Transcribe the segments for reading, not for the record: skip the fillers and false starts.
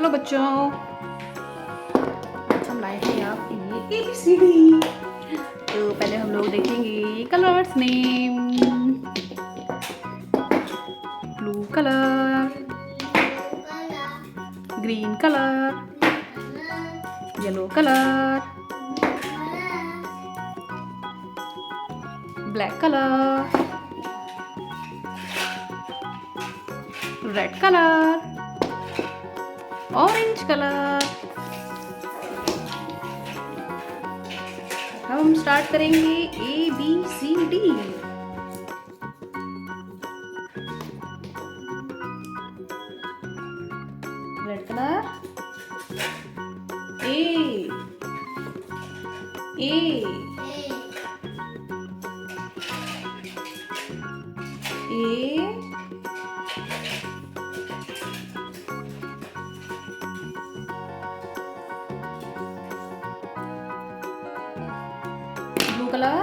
Hello बच्चों, आज हम लाए हैं आपके लिए ABCD। तो पहले हम लोग देखेंगे colours name. Blue colour, green colour, yellow colour, black colour, red colour, orange colour. हम स्टार्ट करेंगे ABCD। Red colour A blue color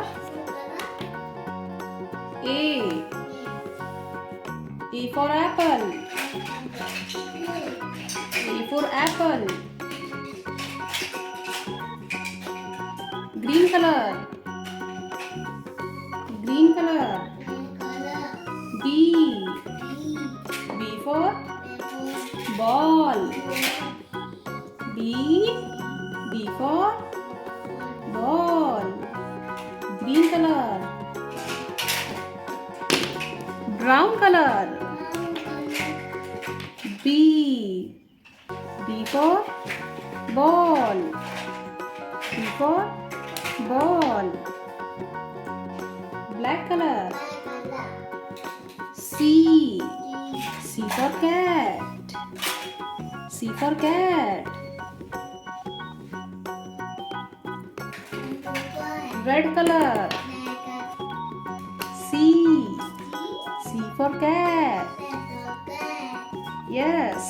A for apple, A for apple. Green color B for ball, B for ball. Green color. Brown color B for ball, B for ball. Black color C for cat, C for cat. Red color C for cat. Yes.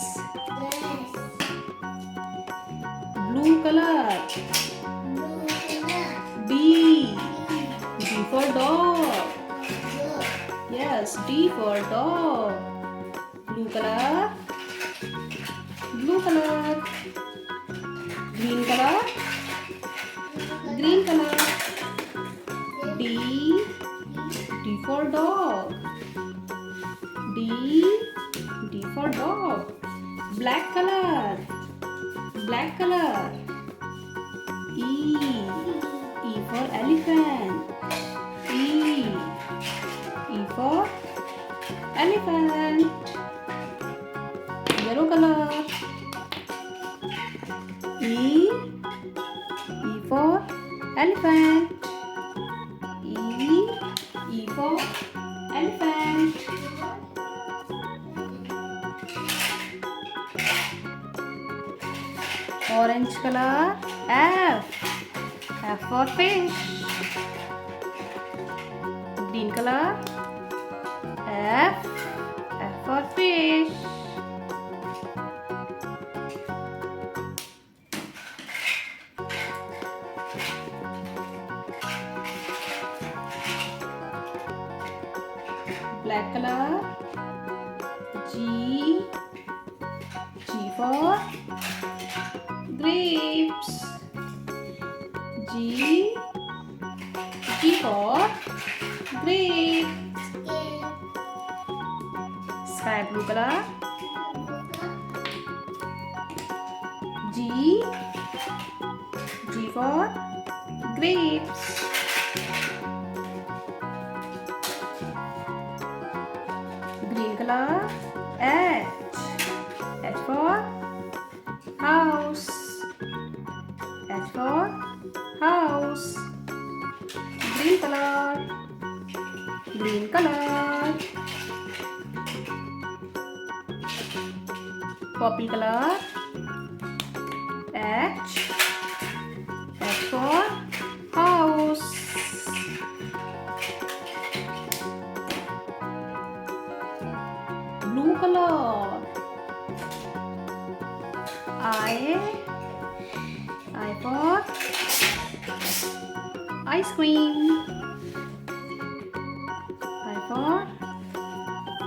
Blue color D for dog. Yes, D for dog. Blue color Green color D for dog, D for dog. Black color E for elephant, E for elephant. Yellow color E for elephant, E for elephant. Orange color F for fish. Green color F for fish. Black color G for grapes, G for grapes. Sky blue color G for grapes. Green color H for house, H for house. Green color Purple color H for house. Blue color I for ice cream, I for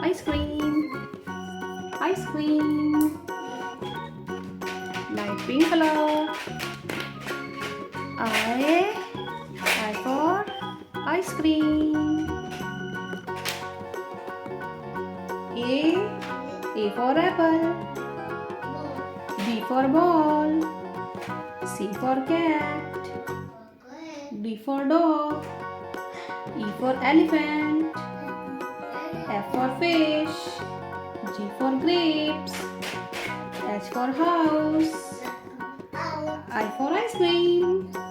ice cream. pink color. I for ice cream. A for apple. B for ball. C for cat. D for dog. E for elephant. F for fish. G for grapes. H for house. I for ice cream.